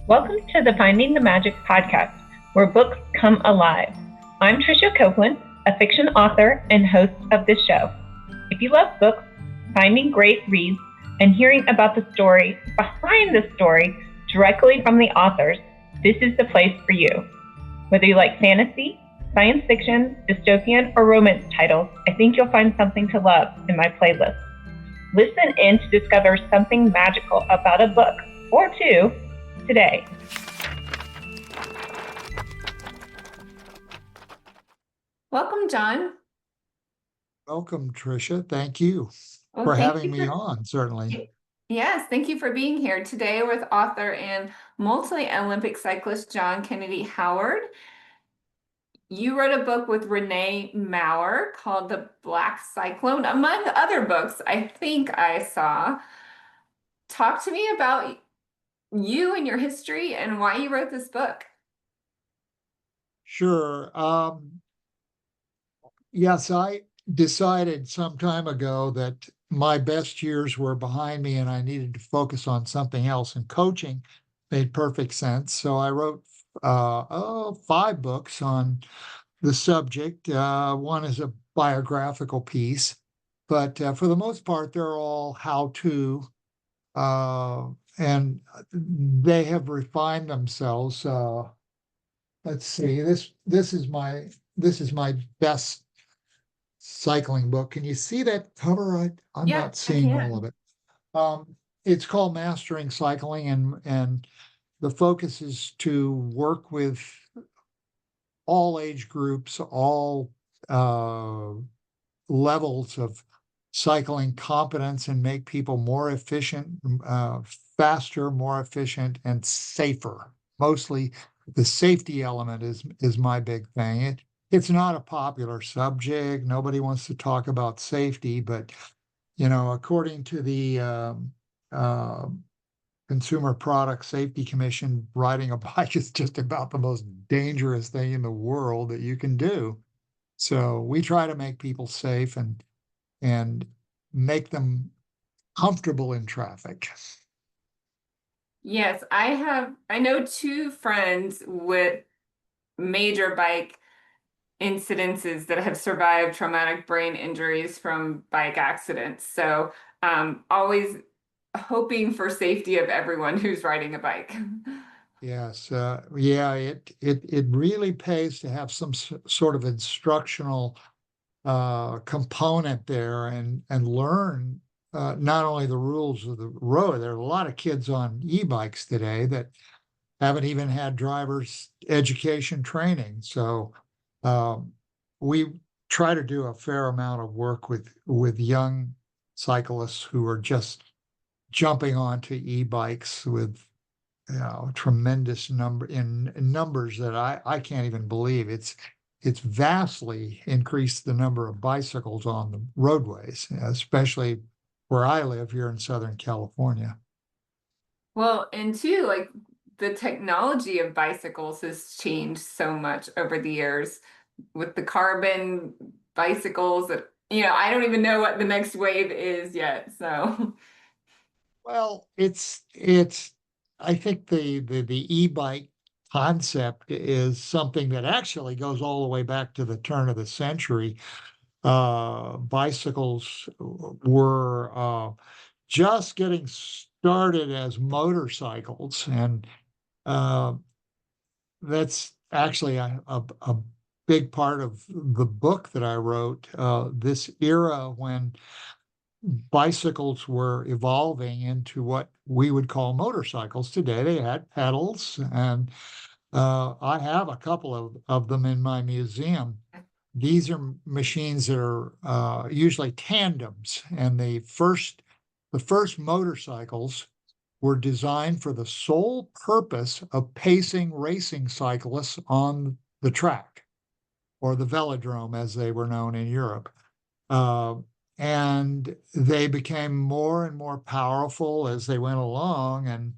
Welcome to the Finding the Magic podcast, where books come alive. I'm Tricia Copeland, a fiction author and host of this show. If you love books, finding great reads, and hearing about the story behind the story directly from the authors, this is the place for you. Whether you like fantasy, science fiction, dystopian, or romance titles, I think you'll find something to love in my playlist. Listen in to discover something magical about a book or two today. Welcome, John. Welcome, Tricia. Thank you Well, for thank having you me on, certainly. Yes, thank you for being here today with author and multi-Olympic cyclist John Kennedy Howard. You wrote a book with Renee Maurer called The Black Cyclone, among other books I think I saw. Talk to me about you and your history and why you wrote this book. Sure. Yes, I decided some time ago that my best years were behind me and I needed to focus on something else, and coaching made perfect sense. So I wrote 5 books on the subject. One is a biographical piece, but for the most part, they're all how-to, and they have refined themselves. Let's see, this is my best cycling book. Can you see that cover? I'm Yeah, not I seeing all of can. it. It's called Mastering Cycling, and the focus is to work with all age groups, all uh, levels of cycling competence, and make people more efficient, faster, more efficient, and safer. Mostly the safety element is my big thing. It's not a popular subject. Nobody wants to talk about safety, but according to the uh, Consumer Product Safety Commission, riding a bike is just about the most dangerous thing in the world that you can do. So we try to make people safe and make them comfortable in traffic. Yes, I know two friends with major bike incidences that have survived traumatic brain injuries from bike accidents. So, always hoping for safety of everyone who's riding a bike. Yes, yeah, it really pays to have some sort of instructional component there, and learn not only the rules of the road. There are a lot of kids on e-bikes today that haven't even had driver's education training. So um, we try to do a fair amount of work with young cyclists who are just jumping onto e-bikes with tremendous numbers that I can't even believe. It's vastly increased the number of bicycles on the roadways, especially where I live here in Southern California. Well, and two, like the technology of bicycles has changed so much over the years with the carbon bicycles that, I don't even know what the next wave is yet. So, Well, it's I think the e-bike concept is something that actually goes all the way back to the turn of the century. Bicycles were just getting started as motorcycles, and uh, that's actually a big part of the book that I wrote. This era when bicycles were evolving into what we would call motorcycles. Today they had pedals, and I have a couple of them in my museum. These are machines that are usually tandems, and the first motorcycles were designed for the sole purpose of pacing racing cyclists on the track, or the velodrome as they were known in Europe. Uh, and they became more and more powerful as they went along, and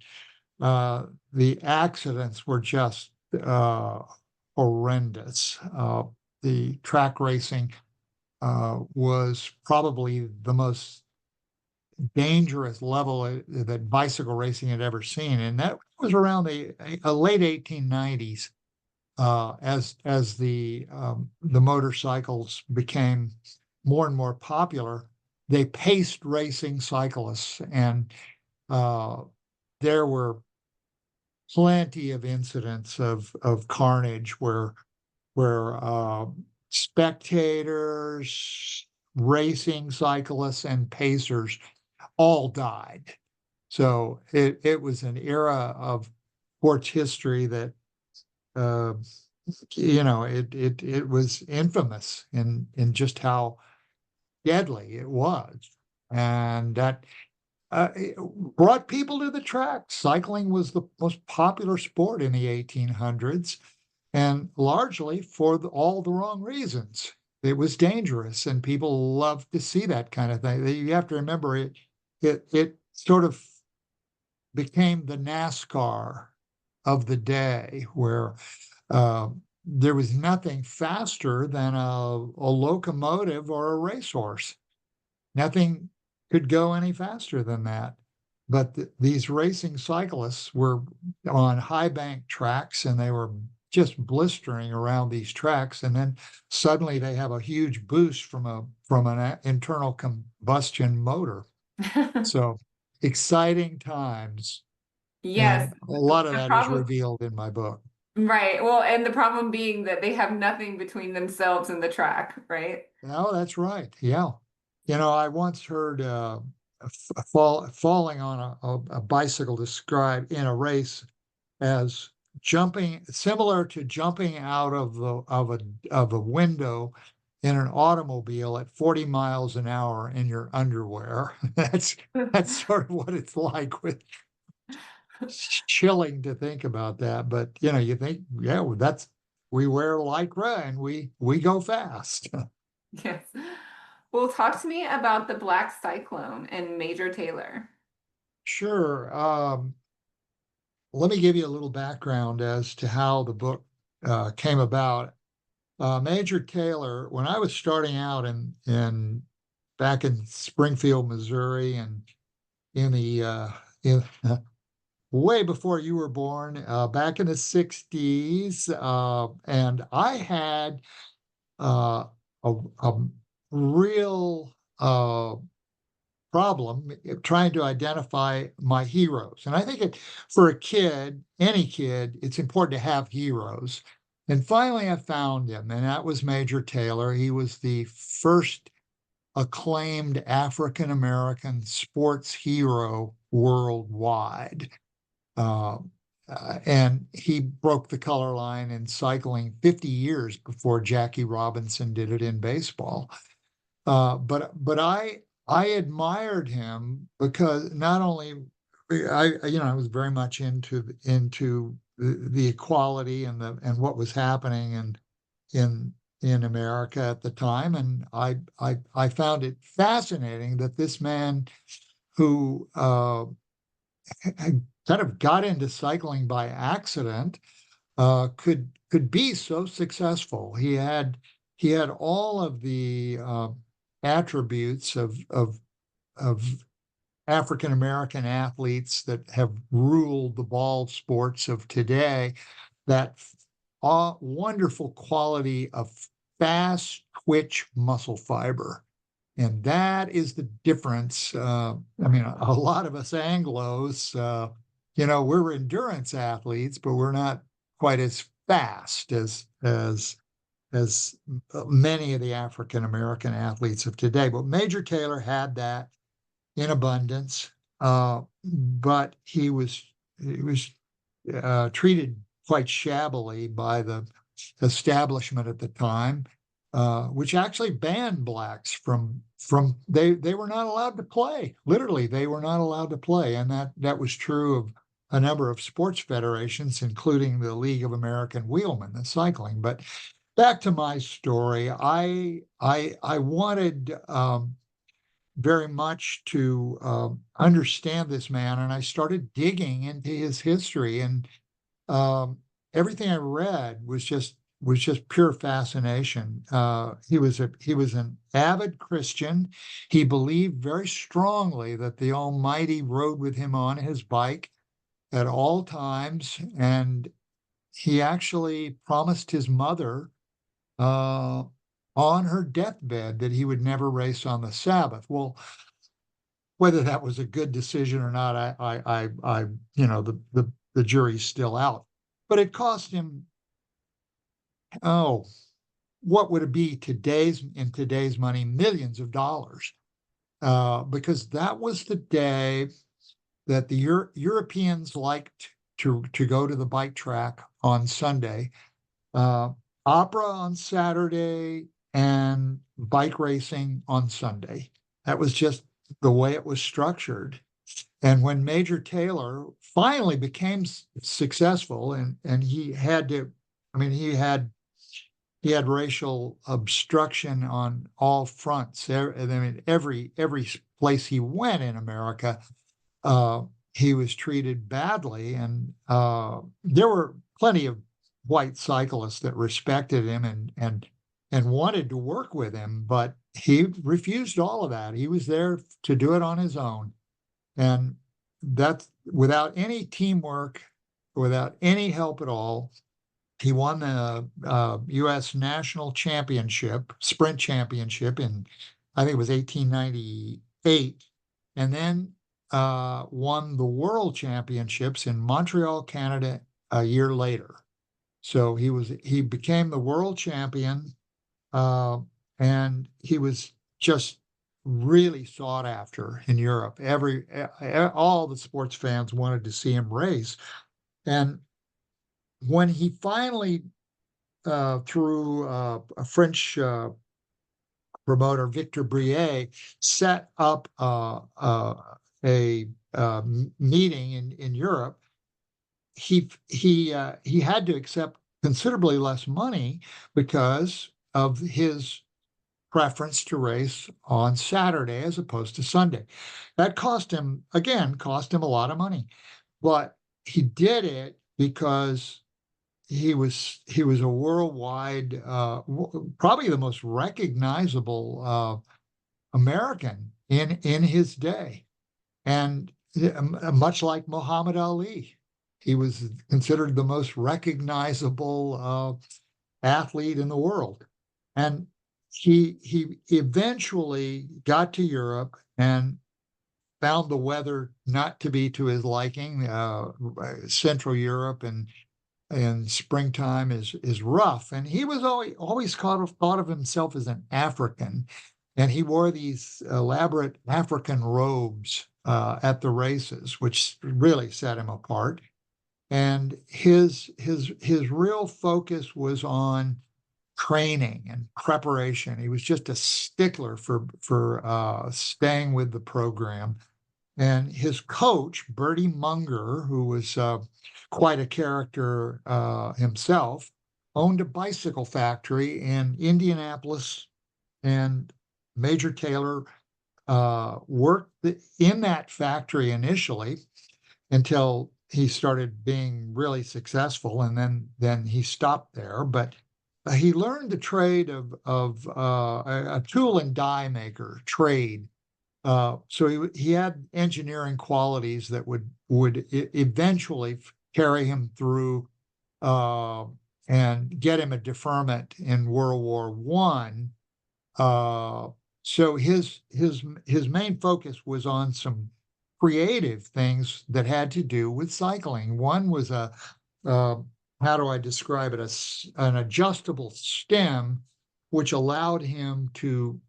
the accidents were just horrendous. The track racing was probably the most dangerous level that bicycle racing had ever seen. And that was around the late 1890s, as the motorcycles became more and more popular. They paced racing cyclists, and there were plenty of incidents of carnage where spectators, racing cyclists, and pacers all died. So it was an era of sports history that uh, it was infamous in just how deadly it was, and that it brought people to the track. Cycling was the most popular sport in the 1800s, and largely for all the wrong reasons. It was dangerous, and people loved to see that kind of thing. You have to remember it sort of became the NASCAR of the day, where uh, there was nothing faster than a locomotive or a racehorse. Nothing could go any faster than that. But these racing cyclists were on high bank tracks, and they were just blistering around these tracks. And then suddenly they have a huge boost from an internal combustion motor. So exciting times. Yes, And a lot of the that is problem, revealed in my book. right. Well, and the problem being that they have nothing between themselves and the track, right? Oh, that's right. Yeah. I once heard falling on a bicycle described in a race as jumping, similar to jumping out of a window in an automobile at 40 miles an hour in your underwear. That's sort of what it's like. It's chilling to think about that, but you think, yeah, well, we wear lycra and we go fast. Yes. Well, talk to me about the Black Cyclone and Major Taylor. Sure. Let me give you a little background as to how the book came about. Major Taylor, when I was starting out in back in Springfield, Missouri, and in the in way before you were born, back in the 60s, and I had uh, a real problem trying to identify my heroes. And I think for a kid, any kid, it's important to have heroes. And finally, I found him, and that was Major Taylor. He was the first acclaimed African American sports hero worldwide. Uh, and he broke the color line in cycling 50 years before Jackie Robinson did it in baseball. But I admired him because not only I was very much into the equality and what was happening in America at the time, and I found it fascinating that this man who kind of got into cycling by accident could be so successful. He had all of the attributes of African American athletes that have ruled the ball sports of today. That wonderful quality of fast twitch muscle fiber. And that is the difference. I mean, a lot of us Anglos, we're endurance athletes, but we're not quite as fast as many of the African American athletes of today. But Major Taylor had that in abundance, but he was treated quite shabbily by the establishment at the time, which actually banned blacks from they were not allowed to play. Literally, they were not allowed to play, and that was true of a number of sports federations, including the League of American Wheelmen, the cycling. But back to my story, I wanted very much to understand this man, and I started digging into his history, and um, everything I read was just was just pure fascination. He was an avid Christian. He believed very strongly that the Almighty rode with him on his bike at all times, and he actually promised his mother on her deathbed that he would never race on the Sabbath. Well, whether that was a good decision or not, the jury's still out. But it cost him, oh, what would it be in today's money, millions of dollars, because that was the day that the Europeans liked to go to the bike track on Sunday, opera on Saturday, and bike racing on Sunday. That was just the way it was structured. And when Major Taylor finally became successful, and he had to, I mean, he had racial obstruction on all fronts. I mean, every place he went in America, he was treated badly, and there were plenty of white cyclists that respected him and wanted to work with him, but he refused all of that. He was there to do it on his own, and that's without any teamwork, without any help at all. He won the U.S. National Championship, Sprint Championship I think it was 1898, and then won the World Championships in Montreal, Canada, a year later. So he became the world champion, and he was just really sought after in Europe. All the sports fans wanted to see him race, and when he finally, through a French promoter, Victor Brier, set up a meeting in Europe, he had to accept considerably less money because of his preference to race on Saturday as opposed to Sunday. That cost him a lot of money, but he did it because he was a worldwide, probably the most recognizable American in his day, and much like Muhammad Ali, he was considered the most recognizable athlete in the world. And he eventually got to Europe and found the weather not to be to his liking. Central Europe and springtime is rough, and he was always thought of himself as an African, and he wore these elaborate African robes at the races, which really set him apart. And his real focus was on training and preparation. He was just a stickler for staying with the program. And his coach, Bertie Munger, who was quite a character himself, owned a bicycle factory in Indianapolis, and Major Taylor worked in that factory initially until he started being really successful, and then he stopped there. But he learned the trade of a tool and die maker trade. So he had engineering qualities that would eventually carry him through and get him a deferment in World War One. So his main focus was on some creative things that had to do with cycling. One was how do I describe it? An adjustable stem, which allowed him to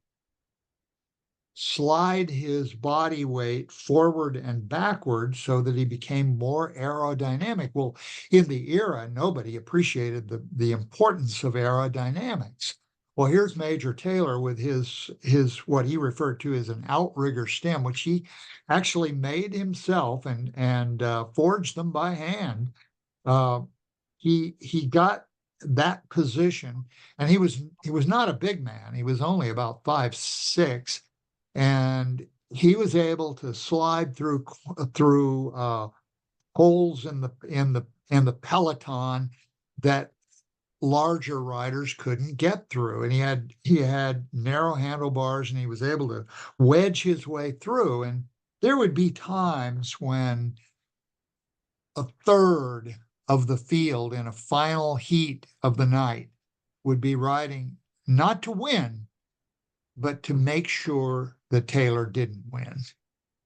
slide his body weight forward and backward so that he became more aerodynamic. Well, in the era, nobody appreciated the importance of aerodynamics. Well, here's Major Taylor with his what he referred to as an outrigger stem, which he actually made himself and forged them by hand. He got that position, and he was not a big man. He was only about 5'6", and he was able to slide through holes in the peloton that larger riders couldn't get through. And he had narrow handlebars, and he was able to wedge his way through. And there would be times when a third of the field in a final heat of the night would be riding not to win, but to make sure that Taylor didn't win.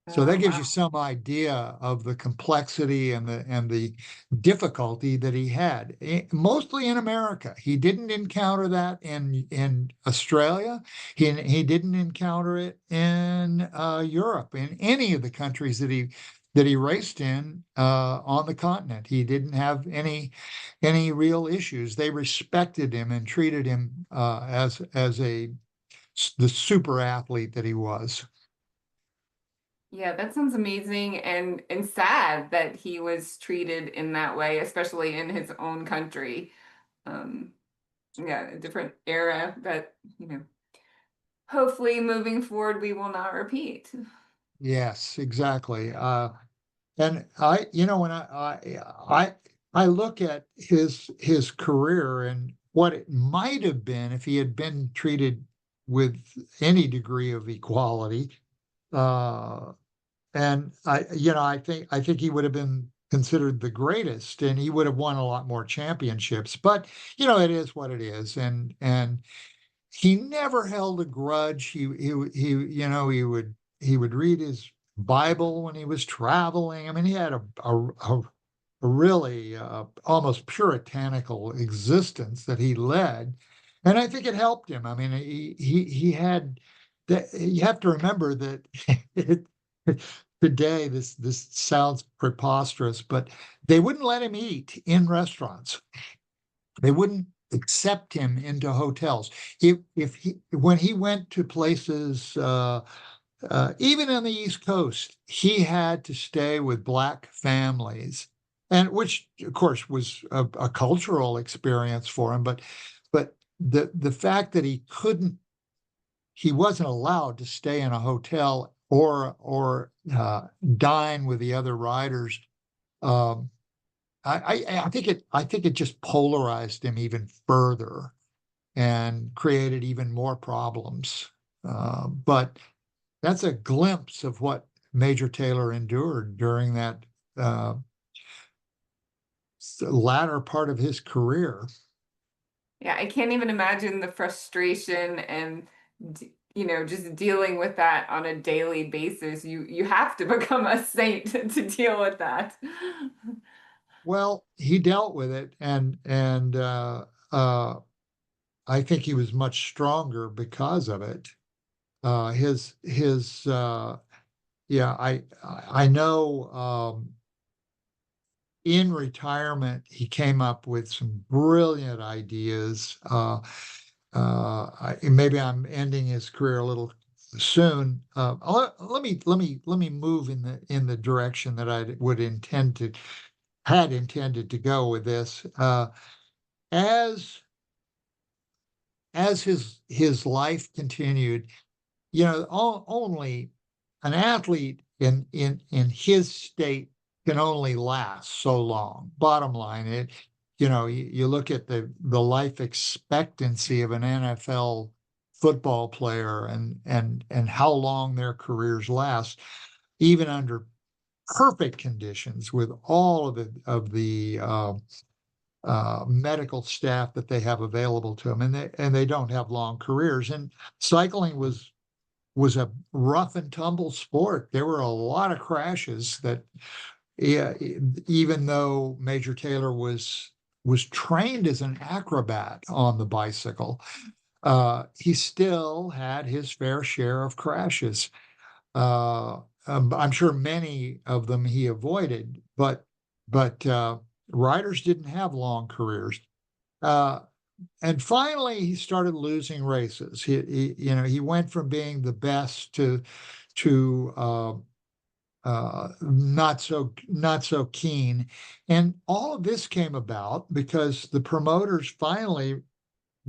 So Oh, that gives wow. you some idea of the complexity and the difficulty that he had, mostly in America. He didn't encounter that in Australia. He didn't encounter it in Europe, in any of the countries that he raced in on the continent. He didn't have any real issues. They respected him and treated him as the super athlete that he was. Yeah, that sounds amazing and sad that he was treated in that way, especially in his own country. Um, yeah, a different era that, hopefully moving forward we will not repeat. Yes, exactly. And when I look at his career and what it might have been if he had been treated with any degree of equality, uh, and I think he would have been considered the greatest, and he would have won a lot more championships. But it is what it is, and he never held a grudge. He would read his Bible when he was traveling. I mean, he had a really almost puritanical existence that he led, and I think it helped him. I mean, he had that. You have to remember that it, today this sounds preposterous, but they wouldn't let him eat in restaurants. They wouldn't accept him into hotels. When he went to places, even on the East Coast, he had to stay with Black families, and which, of course, was a cultural experience for him. But the fact that he wasn't allowed to stay in a hotel or dine with the other riders. Um, I think it just polarized him even further and created even more problems. But that's a glimpse of what Major Taylor endured during that uh, latter part of his career. Yeah, I can't even imagine the frustration and just dealing with that on a daily basis. You have to become a saint to deal with that. Well, he dealt with it, and I think he was much stronger because of it. His yeah, I know. In retirement, he came up with some brilliant ideas. Maybe I'm ending his career a little soon. Let me move in the direction that I would had intended to go with this. As as his life continued, only an athlete in his state can only last so long. Bottom line, you look at the life expectancy of an NFL football player and how long their careers last, even under perfect conditions with all of the medical staff that they have available to them, and they don't have long careers. And cycling was a rough and tumble sport. There were a lot of crashes that, yeah, even though Major Taylor was trained as an acrobat on the bicycle, he still had his fair share of crashes. I'm sure many of them he avoided, but riders didn't have long careers. Uh, and finally, he started losing races. He went from being the best to not so keen, and all of this came about because the promoters finally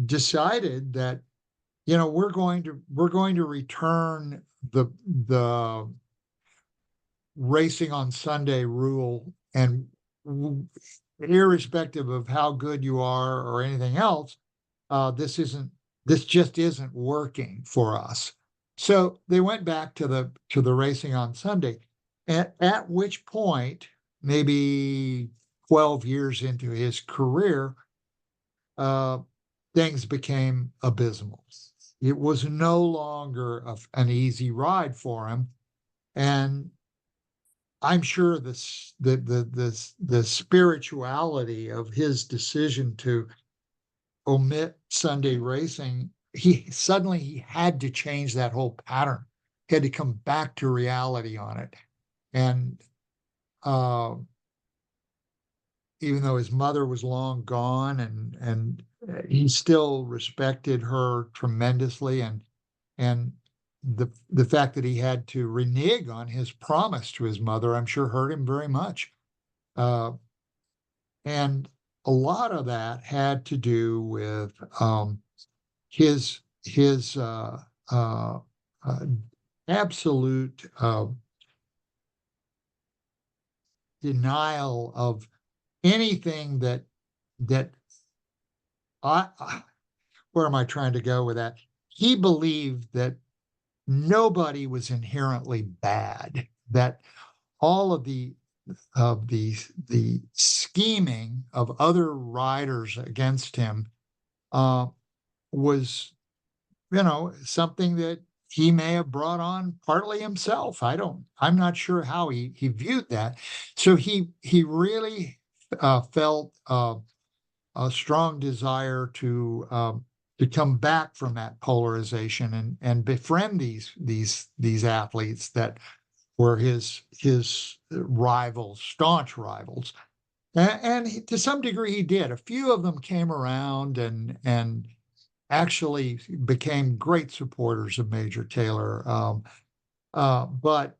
decided that we're going to return the racing on Sunday rule, and irrespective of how good you are or anything else, this just isn't working for us. So they went back to the racing on Sunday, at which point, maybe 12 years into his career, uh, things became abysmal. It was no longer an easy ride for him, and I'm sure the spirituality of his decision to omit Sunday racing, he had to change that whole pattern. He had to come back to reality on it. And even though his mother was long gone, and he still respected her tremendously, and the fact that he had to renege on his promise to his mother, I'm sure hurt him very much. And a lot of that had to do with his absolute denial of anything that I where am I trying to go with that? He believed that nobody was inherently bad, that all of the scheming of other riders against him was, something that he may have brought on partly himself. I'm not sure how he viewed that. So he really felt a strong desire to come back from that polarization and befriend these athletes that were his rivals, staunch rivals. And to some degree he did. A few of them came around and actually became great supporters of Major Taylor. But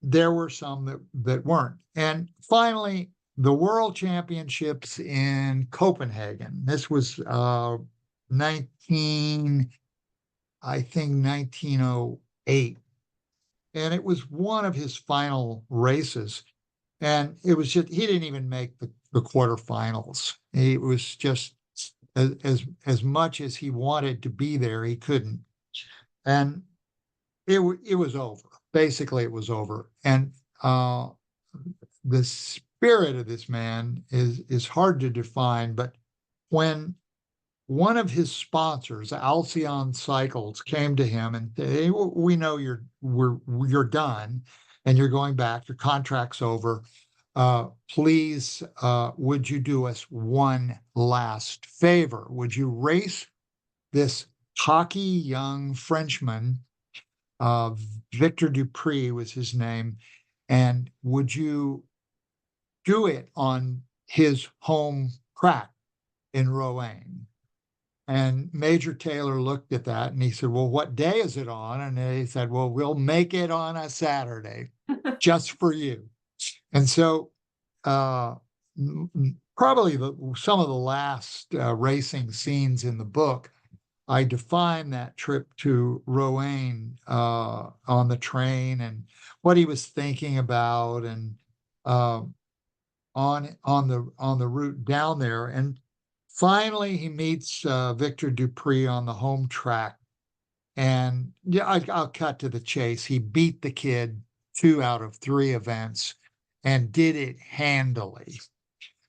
there were some that weren't. And finally, the World Championships in Copenhagen. This was 1908. And it was one of his final races. And it was just, he didn't even make the quarterfinals. It was just as much as he wanted to be there, he couldn't. And it was over. Basically, it was over. And the spirit of this man is hard to define. But when one of his sponsors, Alcyon Cycles, came to him and said, "Hey, we know you're done, and you're going back. Your contract's over. Please, would you do us one last favor? Would you race this cocky young Frenchman, Victor Dupree was his name, and would you do it on his home track in Rouen?" And Major Taylor looked at that and he said, "Well, what day is it on?" And they said, "Well, we'll make it on a Saturday just for you." And so probably some of the last racing scenes in the book, I define that trip to Rouen on the train and what he was thinking about, and on the route down there. And finally, he meets Victor Dupree on the home track, and yeah, I'll cut to the chase. He beat the kid 2 out of 3 events and did it handily.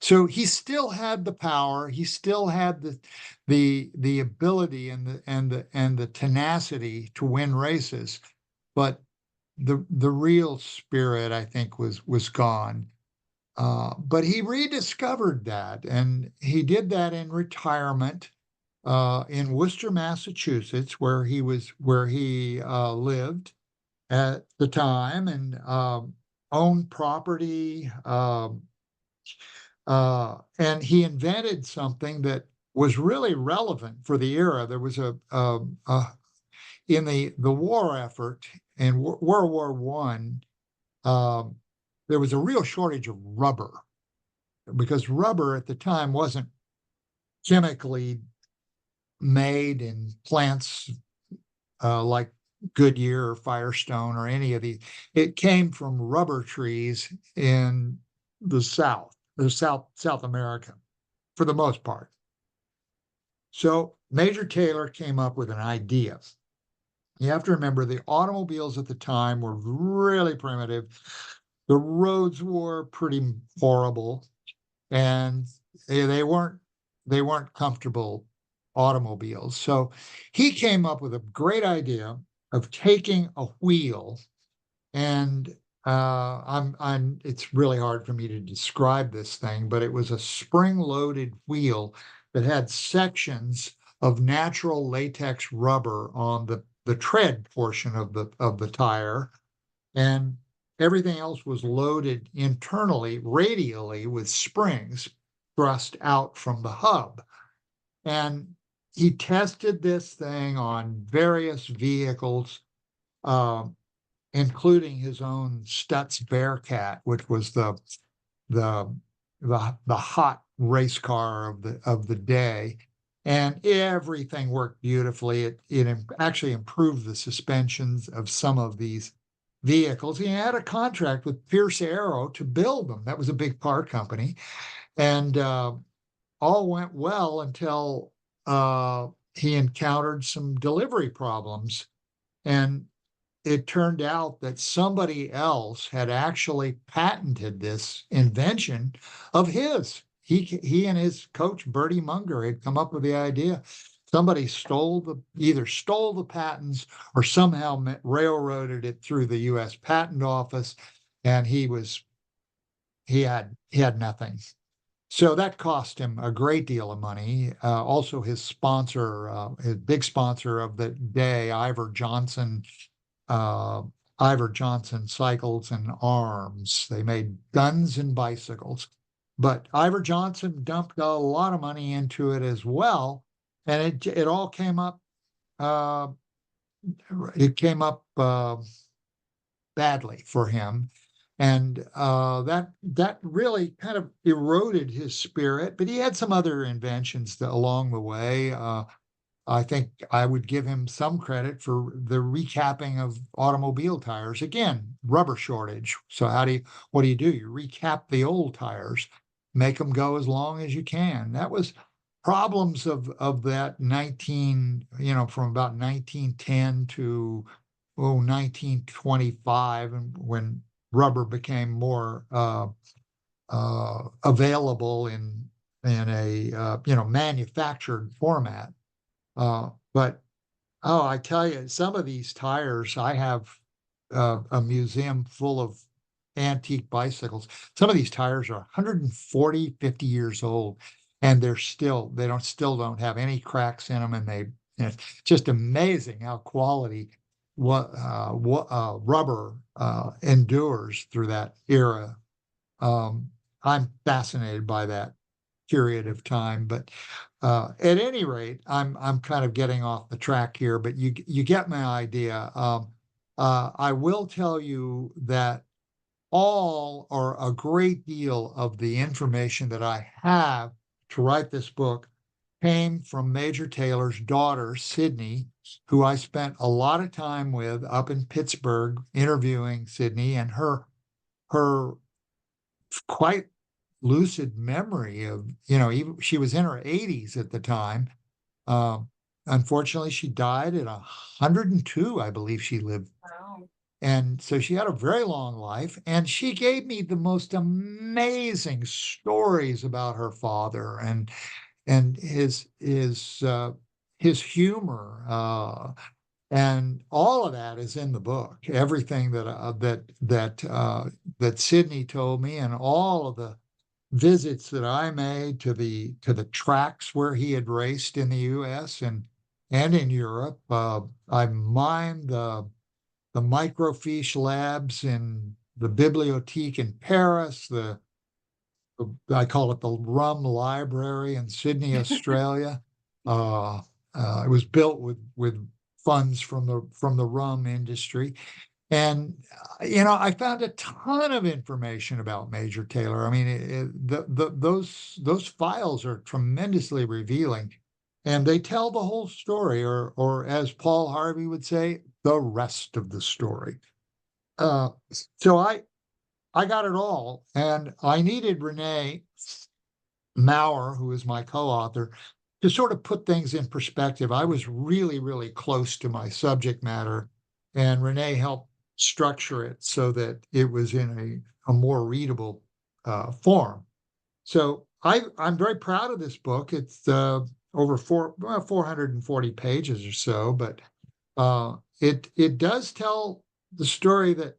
So he still had the power. He still had the ability and the tenacity to win races, but the real spirit, I think, was gone. But he rediscovered that, and he did that in retirement in Worcester, Massachusetts, where he lived at the time, and owned property. And he invented something that was really relevant for the era. There was in the war effort in World War One. There was a real shortage of rubber, because rubber at the time wasn't chemically made in plants like Goodyear or Firestone or any of these. It came from rubber trees in the South, South America for the most part. So Major Taylor came up with an idea. You have to remember the automobiles at the time were really primitive. The roads were pretty horrible, and they weren't comfortable automobiles. So he came up with a great idea of taking a wheel, and it's really hard for me to describe this thing, but it was a spring-loaded wheel that had sections of natural latex rubber on the tread portion of the tire, and everything else was loaded internally, radially, with springs thrust out from the hub. And he tested this thing on various vehicles, um, including his own Stutz Bearcat, which was the the hot race car of the day. And everything worked beautifully. It actually improved the suspensions of some of these vehicles. He had a contract with Pierce Arrow to build them. That was a big car company. And all went well until he encountered some delivery problems. And it turned out that somebody else had actually patented this invention of his. He and his coach, Bertie Munger, had come up with the idea. Somebody either stole the patents or somehow railroaded it through the U.S. Patent Office, and he had nothing. So that cost him a great deal of money. Also, his big sponsor of the day, Ivor Johnson Cycles and Arms. They made guns and bicycles, but Ivor Johnson dumped a lot of money into it as well, and it all came up. It came up badly for him. And that really kind of eroded his spirit, but he had some other inventions along the way. I think I would give him some credit for the recapping of automobile tires. Again, rubber shortage. So what do? You recap the old tires, make them go as long as you can. That was problems of that from about 1910 to 1925, and when rubber became more available in a manufactured format. But I tell you, some of these tires, I have a museum full of antique bicycles. Some of these tires are 140, 50 years old, and still don't have any cracks in them, and it's just amazing how quality rubber endures through that era. I'm fascinated by that period of time, but at any rate, I'm kind of getting off the track here, but you get my idea. I will tell you that all or a great deal of the information that I have to write this book came from Major Taylor's daughter, Sydney, who I spent a lot of time with up in Pittsburgh interviewing Sydney, and her quite lucid memory of, even she was in her 80s at the time. Unfortunately, she died at 102, I believe she lived. Wow. And so she had a very long life, and she gave me the most amazing stories about her father and his humor, and all of that is in the book. Everything that Sydney told me, and all of the visits that I made to the tracks where he had raced in the U.S. and in Europe. I mined the microfiche labs in the Bibliothèque in Paris. I call it the Rum Library in Sydney, Australia. It was built with funds from the rum industry. And I found a ton of information about Major Taylor. I mean, those files are tremendously revealing, and they tell the whole story, or as Paul Harvey would say, the rest of the story. So I got it all, and I needed Renee Maurer, who is my co-author, to sort of put things in perspective. I was really, really close to my subject matter, and Renee helped structure it so that it was in a more readable form. So I'm very proud of this book. It's over 440 pages or so, but it does tell the story that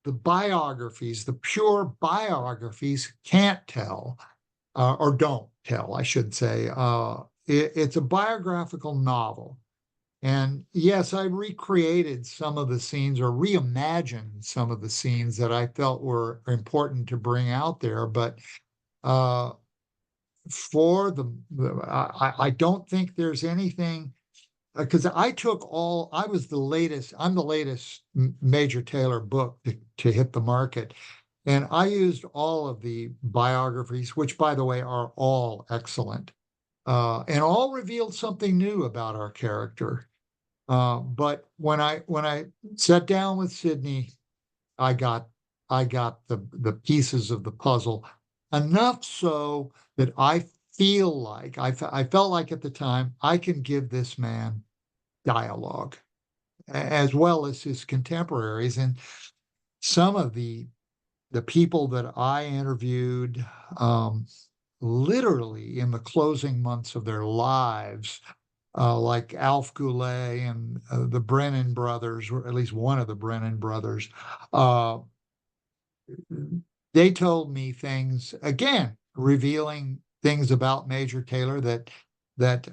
the biographies, the pure biographies, can't tell, or don't tell, I should say. It's a biographical novel. And yes, I recreated some of the scenes or reimagined some of the scenes that I felt were important to bring out there. But uh, for I don't think there's anything, because I'm the latest Major Taylor book to hit the market. And I used all of the biographies, which, by the way, are all excellent, and all revealed something new about our character. But when I sat down with Sydney, I got I got the pieces of the puzzle, enough so that I feel like I felt like at the time I can give this man dialogue as well as his contemporaries. And some of the people that I interviewed, literally in the closing months of their lives, like Alf Goulet and the Brennan brothers, or at least one of the Brennan brothers, uh, they told me things again, revealing things about Major Taylor that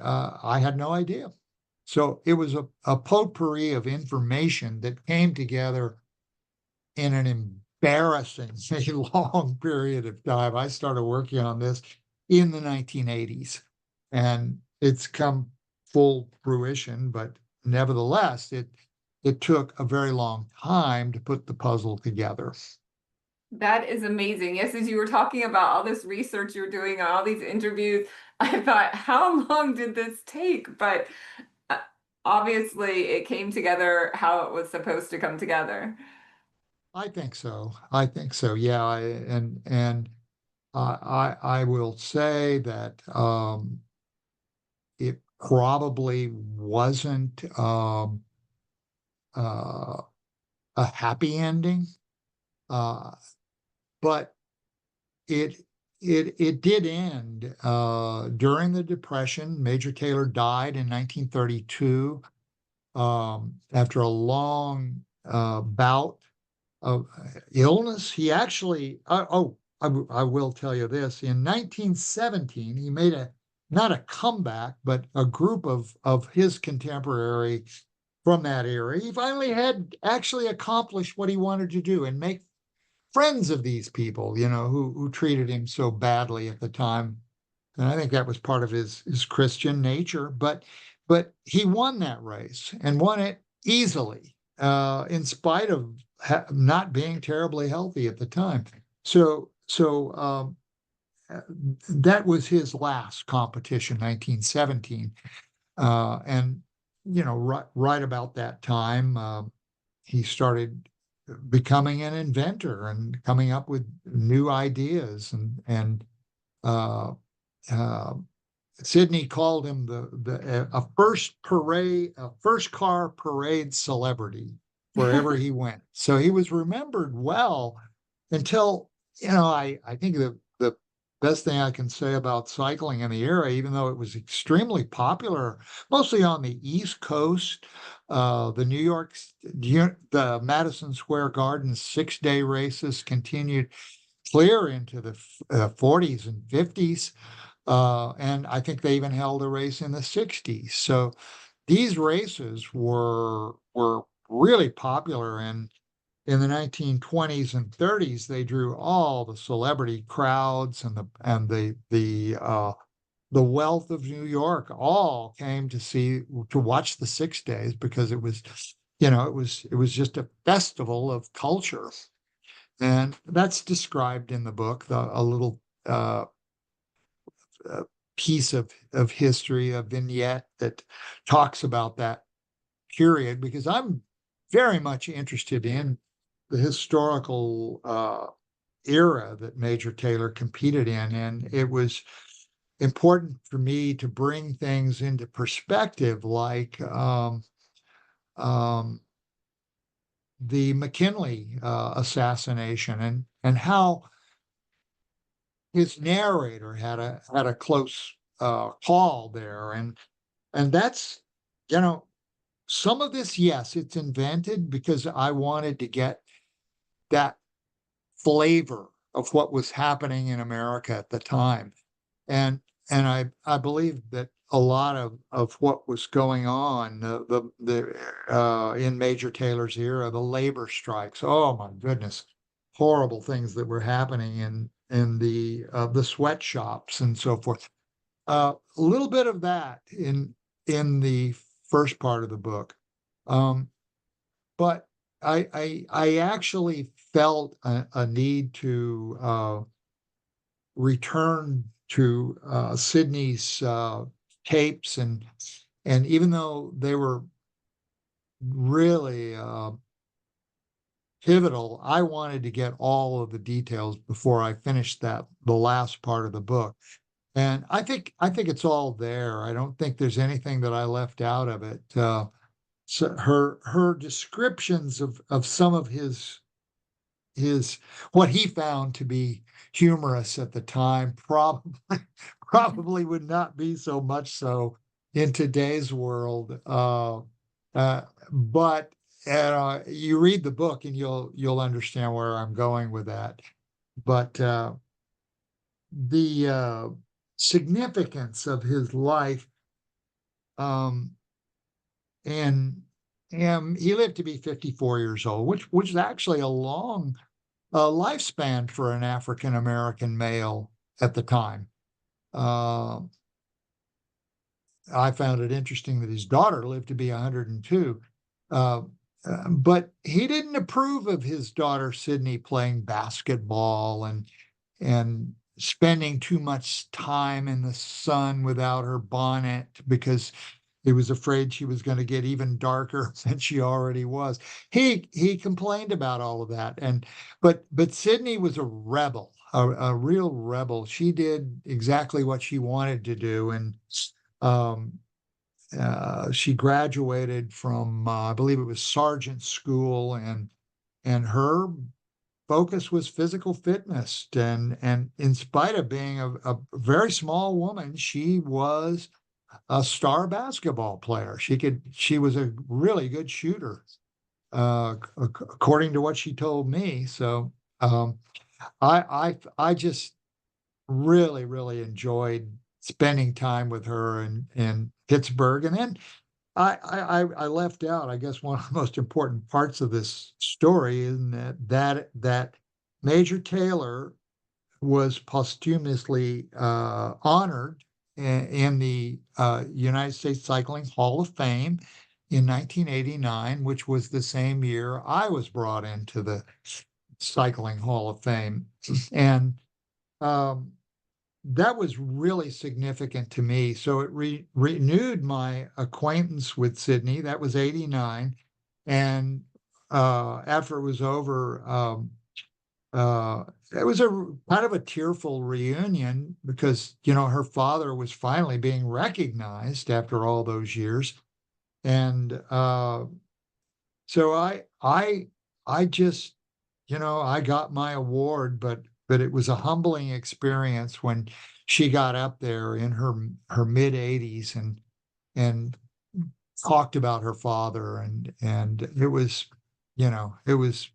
I had no idea. So it was a potpourri of information that came together in an embarrassingly long period of time. I started working on this in the 1980s, and it's come full fruition, but nevertheless, it took a very long time to put the puzzle together. That is amazing. Yes, as you were talking about all this research you're doing on all these interviews, I thought, how long did this take? But uh, obviously, it came together how it was supposed to come together. I think so. I think so. Yeah, and I will say that it probably wasn't uh, a happy ending, uh, but it it did end during the Depression. Major Taylor died in 1932 after a long bout of illness. He actually, I will tell you this, in 1917, he made not a comeback, but a group of his contemporary from that era. He finally had actually accomplished what he wanted to do and make friends of these people, who treated him so badly at the time. And I think that was part of his Christian nature. But he won that race and won it easily, in spite of not being terribly healthy at the time. So that was his last competition, 1917, and right about that time, he started becoming an inventor and coming up with new ideas and uh, uh, Sydney called him a first car parade celebrity wherever he went. So he was remembered well until, I think the best thing I can say about cycling in the era, even though it was extremely popular, mostly on the East Coast, the Madison Square Garden 6-day races continued clear into the 40s and 50s. And I think they even held a race in the 60s. So these races were really popular. And in the 1920s and 30s, they drew all the celebrity crowds, and the wealth of New York all came to watch the 6 days, because it was just a festival of culture. And that's described in the book, a little uh, piece of history, a vignette that talks about that period, because I'm very much interested in the historical era that Major Taylor competed in, and it was important for me to bring things into perspective, like um, the McKinley assassination, and how his narrator had a close call there, and that's, you know, some of this, yes, it's invented because I wanted to get that flavor of what was happening in America at the time. And I believe that a lot of what was going on, in Major Taylor's era, the labor strikes, oh my goodness, horrible things that were happening in the sweatshops and so forth. A little bit of that in the first part of the book. But I actually felt a need to return to Sydney's tapes, and even though they were really pivotal, I wanted to get all of the details before I finished the last part of the book. And I think it's all there. I don't think there's anything that I left out of it. So her descriptions of some of his what he found to be humorous at the time probably probably would not be so much so in today's world. But you read the book and you'll understand where I'm going with that. But the significance of his life, um, and he lived to be 54 years old, which is actually a long lifespan for an African American male at the time. Uh, I found it interesting that his daughter lived to be 102. Uh, but he didn't approve of his daughter Sydney playing basketball and spending too much time in the sun without her bonnet because he was afraid she was going to get even darker than she already was. He complained about all of that, but Sydney was a rebel, a real rebel. She did exactly what she wanted to do, and um, she graduated from I believe it was sergeant school, and her focus was physical fitness, and in spite of being a very small woman, she was a star basketball player. She was a really good shooter, according to what she told me. So um, I just really, really enjoyed spending time with her in Pittsburgh. And then I left out, I guess, one of the most important parts of this story is that Major Taylor was posthumously honored in the United States Cycling Hall of Fame in 1989, which was the same year I was brought into the Cycling Hall of Fame. And um, that was really significant to me. So it renewed my acquaintance with Sydney. That was 89. And after it was over, uh, it was a kind of a tearful reunion because, you know, her father was finally being recognized after all those years. And so I just, you know, I got my award, but it was a humbling experience when she got up there in her mid 80s and talked about her father, and it was, you know, it was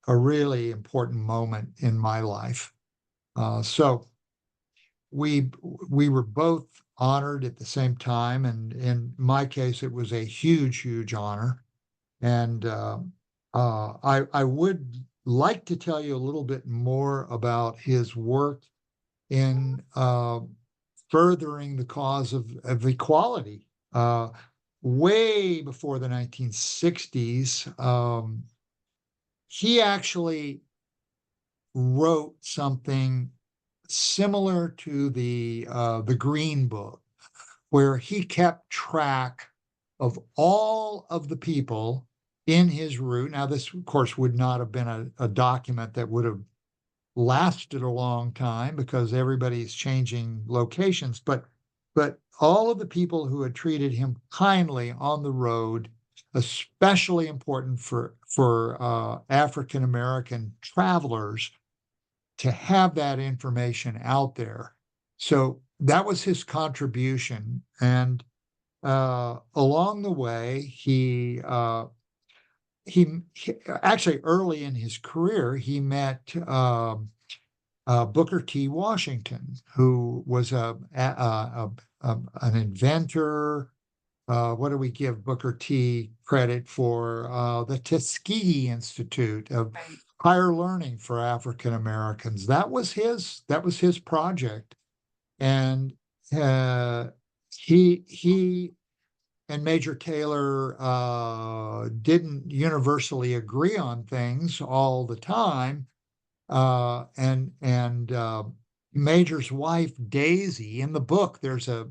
a really important moment in my life. So we were both honored at the same time, and in my case, it was a huge honor. And I would like to tell you a little bit more about his work in furthering the cause of equality. Way before the 1960s, he actually wrote something similar to the Green Book, where he kept track of all of the people in his route. Now, this, of course, would not have been a document that would have lasted a long time because everybody's changing locations, but all of the people who had treated him kindly on the road, especially important for African American travelers to have that information out there. So that was his contribution, and along the way, he actually early in his career he met Booker T. Washington, who was an inventor. What do we give Booker T credit for? The Tuskegee Institute of Right. Higher Learning for African Americans. That was his project, and he and Major Taylor didn't universally agree on things all the time. And Major's wife Daisy, in the book, there's a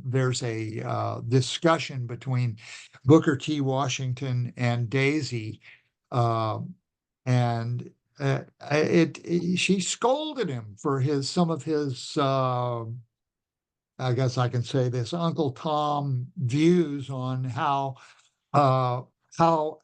discussion between Booker T. Washington and Daisy, and she scolded him for some of his I guess I can say this, Uncle Tom views on uh, how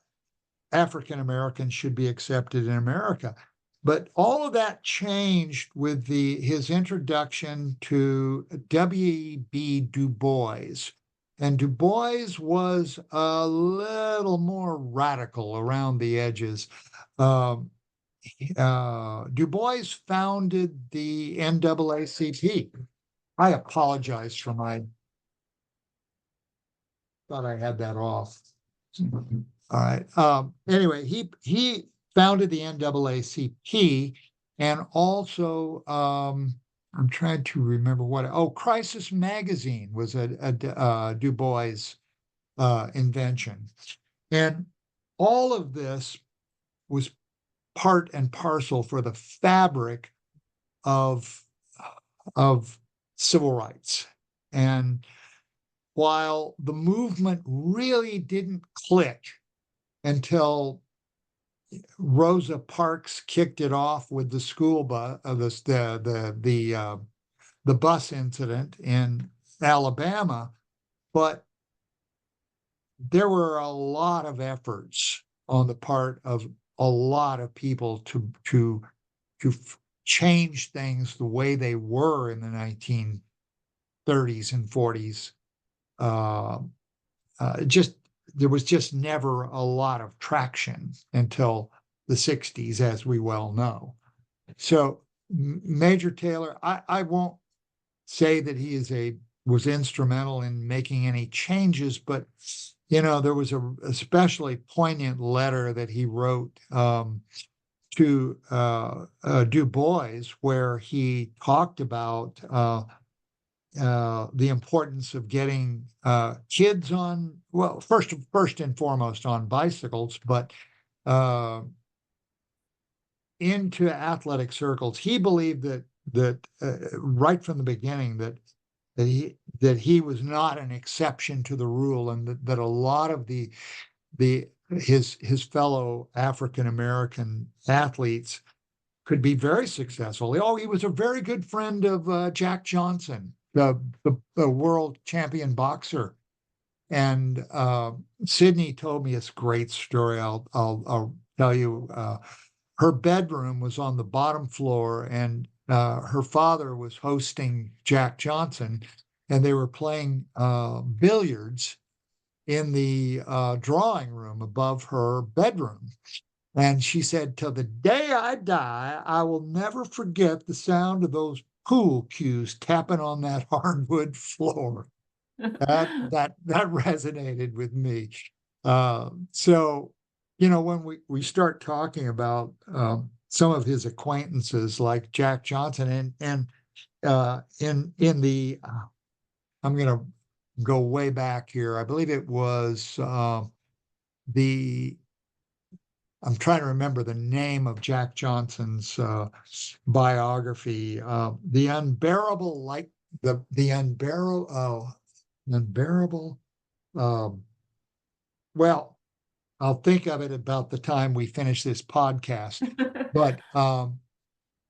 African Americans should be accepted in America. But all of that changed with his introduction to W.E.B. Du Bois. And Du Bois was a little more radical around the edges. Um, Du Bois founded the NAACP. I apologize for thought I had that off. All right. Anyway, he founded the NAACP, and also I'm trying to remember Crisis Magazine was a Du Bois invention, and all of this was part and parcel for the fabric of civil rights. And while the movement really didn't click until Rosa Parks kicked it off with the school bus, the bus incident in Alabama, but there were a lot of efforts on the part of a lot of people to change things the way they were in the 1930s and 40s. Just there was just never a lot of traction until the 60s, as we well know. So Major Taylor, I won't say that he was instrumental in making any changes, but there was a especially poignant letter that he wrote to Du Bois, where he talked about the importance of getting kids on, well, first and foremost on bicycles, but into athletic circles. He believed that right from the beginning that he was not an exception to the rule, and that a lot of his fellow African American athletes could be very successful. Oh, he was a very good friend of Jack Johnson, the world champion boxer. And Sydney told me this great story. I'll tell you. Her bedroom was on the bottom floor, and her father was hosting Jack Johnson, and they were playing billiards in the drawing room above her bedroom. And she said, till the day I die, I will never forget the sound of those pool cues tapping on that hardwood floor. That resonated with me. So, when we start talking about some of his acquaintances like Jack Johnson, and in the I'm going to go way back here. I believe it was the I'm trying to remember the name of Jack Johnson's biography, the unbearable light, the unbearable, unbearable. Well, I'll think of it about the time we finish this podcast. But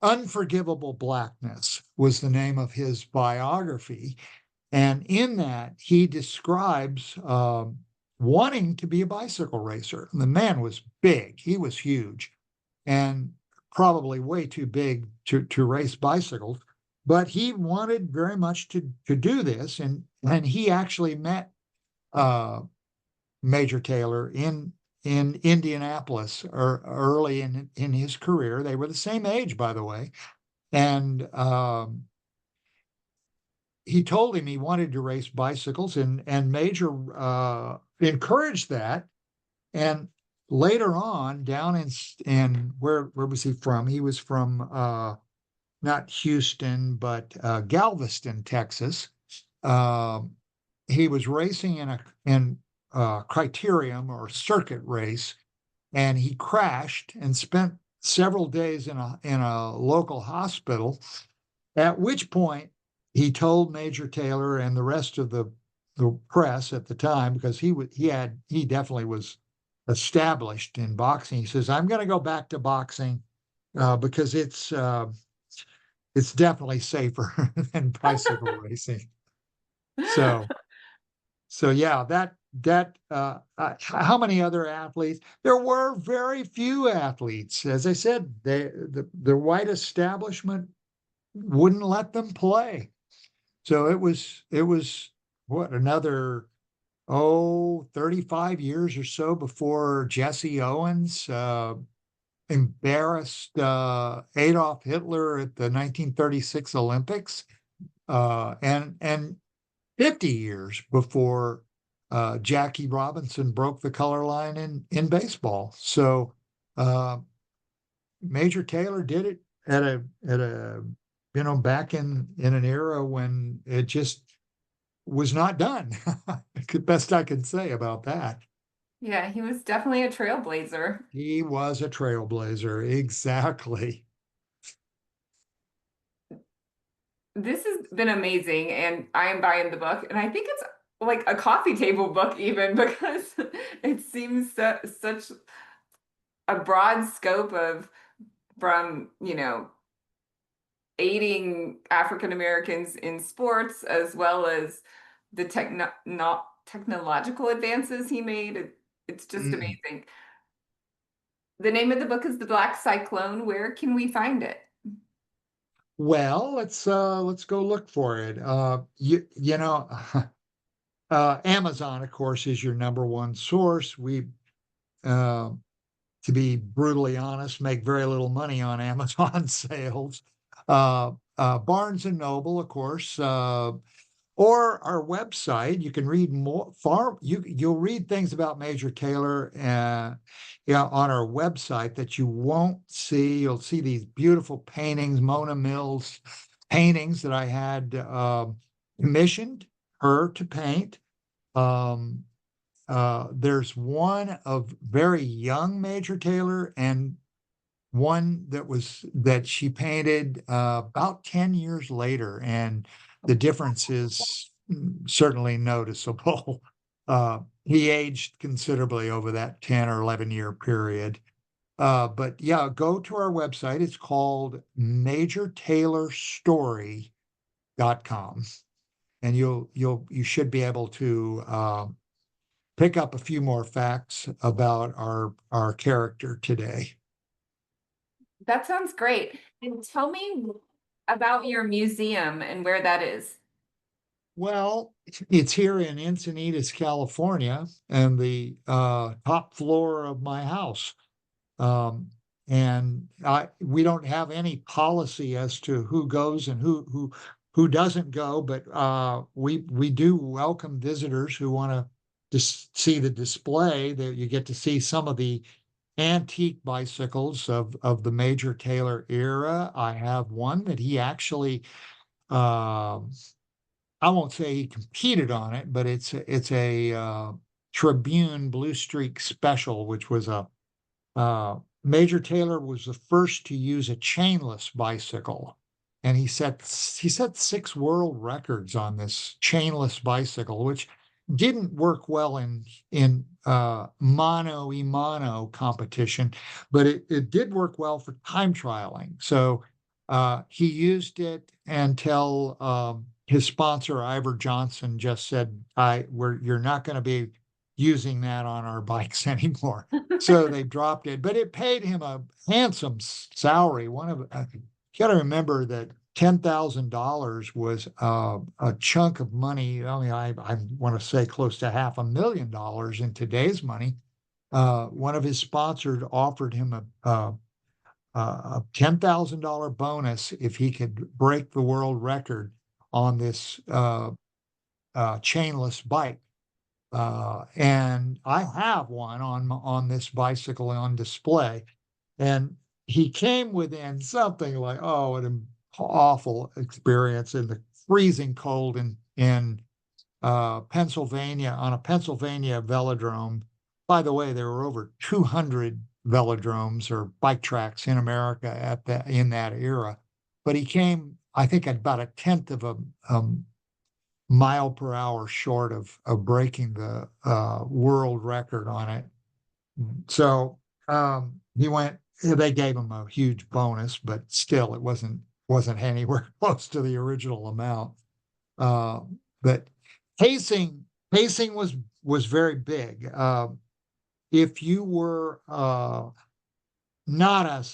Unforgivable Blackness was the name of his biography. And in that, he describes wanting to be a bicycle racer. And the man was big, he was huge, and probably way too big to race bicycles. But he wanted very much to do this. And he actually met Major Taylor in Indianapolis or early in his career. They were the same age, by the way. And he told him he wanted to race bicycles, and Major encouraged that. And later on, down in where was he from? He was from not Houston, but Galveston, Texas. He was racing in a criterium or circuit race, and he crashed and spent several days in a local hospital. At which point, he told Major Taylor and the rest of the press at the time, because he definitely was established in boxing. He says, "I'm going to go back to boxing because it's definitely safer than bicycle racing." So yeah, how many other athletes? There were very few athletes. As I said, the white establishment wouldn't let them play. So it was what, another 35 years or so before Jesse Owens embarrassed Adolf Hitler at the 1936 Olympics, and 50 years before Jackie Robinson broke the color line in baseball. So Major Taylor did it at a back in an era when it just was not done. The best I can say about that. Yeah, he was definitely a trailblazer. He was a trailblazer, exactly. This has been amazing, and I am buying the book, and I think it's like a coffee table book even, because it seems such a broad scope of, from, aiding African Americans in sports, as well as the technological advances he made. It's just amazing. The name of the book is The Black Cyclone. Where can we find it? Well, let's go look for it. Amazon, of course, is your number one source. We, to be brutally honest, make very little money on Amazon sales. Barnes and Noble, of course, or our website. You can read more. You'll read things about Major Taylor, on our website that you won't see. You'll see these beautiful paintings, Mona Mills paintings that I had commissioned her to paint. There's one of very young Major Taylor, and one that she painted about 10 years later, and the difference is certainly noticeable. He aged considerably over that 10 or 11-year period. But yeah, go to our website. It's called majortaylorstory.com, and you should be able to pick up a few more facts about our character today. That sounds great. And tell me about your museum and where that is. Well, it's here in Encinitas, California, and the top floor of my house. And we don't have any policy as to who goes and who doesn't go, but we do welcome visitors who want to see the display. That you get to see some of the antique bicycles of the Major Taylor era. I have one that he actually, I won't say he competed on it, but it's a Tribune Blue Streak Special, which was Major Taylor was the first to use a chainless bicycle, and he set 6 world records on this chainless bicycle, which didn't work well in mano a mano competition, but it did work well for time trialing. So he used it until his sponsor, Ivor Johnson, just said, you're not going to be using that on our bikes anymore. So they dropped it, but it paid him a handsome salary. You got to remember that $10,000 was a chunk of money. I mean, I want to say close to $500,000 in today's money. One of his sponsors offered him a $10,000 bonus if he could break the world record on this chainless bike. And I have one on this bicycle on display, and he came within something like, an awful experience in the freezing cold in Pennsylvania, on a Pennsylvania velodrome. By the way, there were over 200 velodromes or bike tracks in America in that era. But he came, I think, at about a tenth of a mile per hour short of breaking the world record on it. So they gave him a huge bonus, but still it wasn't anywhere close to the original amount. But pacing was very big. If you were not a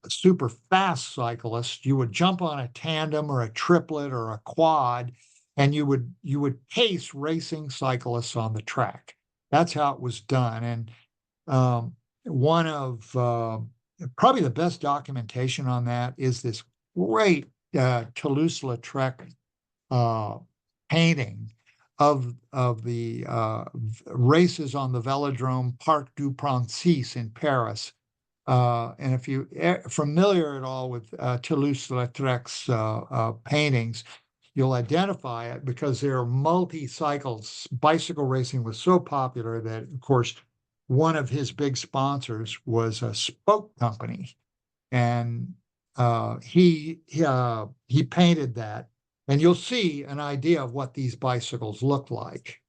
super fast cyclist, you would jump on a tandem or a triplet or a quad, and you would pace racing cyclists on the track. That's how it was done. And one of probably the best documentation on that is this great Toulouse-Lautrec painting of the races on the velodrome Parc du Prince in Paris. And if you familiar at all with Toulouse-Lautrec's paintings, you'll identify it because there are multi-cycles. Bicycle racing was so popular that, of course, one of his big sponsors was a spoke company, and he painted that. And you'll see an idea of what these bicycles look like,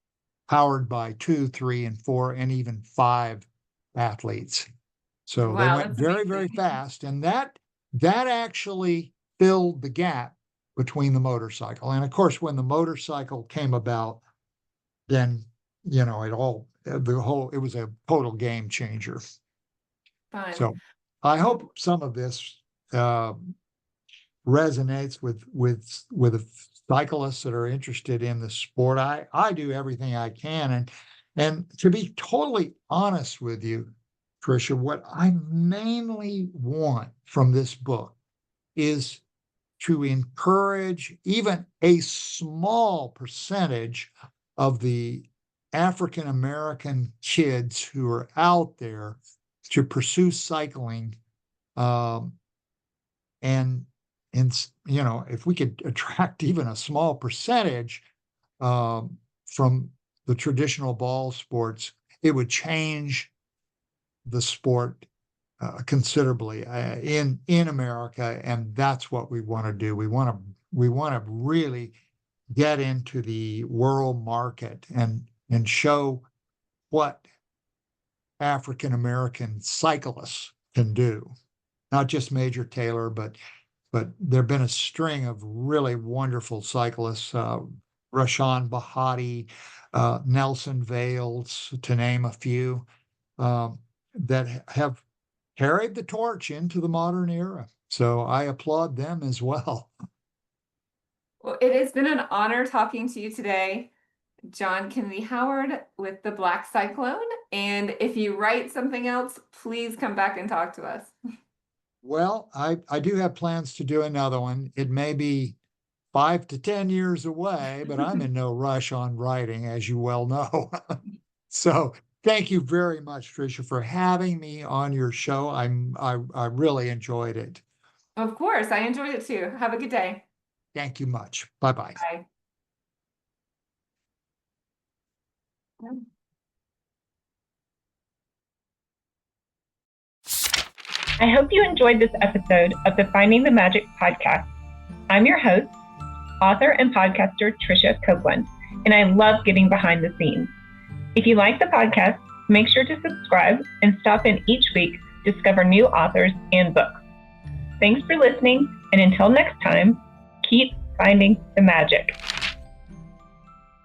powered by 2, 3, and 4, and even 5 athletes. So they went very, very fast. And that actually filled the gap between the motorcycle. And of course, when the motorcycle came about, then, it was a total game changer. Fun. So I hope some of this resonates with cyclists that are interested in the sport. I do everything I can, and to be totally honest with you, Tricia, what I mainly want from this book is to encourage even a small percentage of the African American kids who are out there to pursue cycling, and if we could attract even a small percentage from the traditional ball sports, it would change the sport considerably in America, and that's what we want to do. We want to really get into the world market and show what African American cyclists can do. Not just Major Taylor, but there have been a string of really wonderful cyclists, Rashan Bahati, Nelson Vales, to name a few, that have carried the torch into the modern era. So I applaud them as well. Well, it has been an honor talking to you today, John Kennedy Howard with the Black Cyclone. And if you write something else, please come back and talk to us. Well, I do have plans to do another one. It may be 5 to 10 years away, but I'm in no rush on writing, as you well know. So thank you very much, Tricia, for having me on your show. I really enjoyed it. Of course, I enjoyed it too. Have a good day. Thank you much. Bye-bye. Bye. I hope you enjoyed this episode of the Finding the Magic podcast. I'm your host, author and podcaster Tricia Copeland, and I love getting behind the scenes. If you like the podcast, make sure to subscribe and stop in each week to discover new authors and books. Thanks for listening, and until next time, keep finding the magic.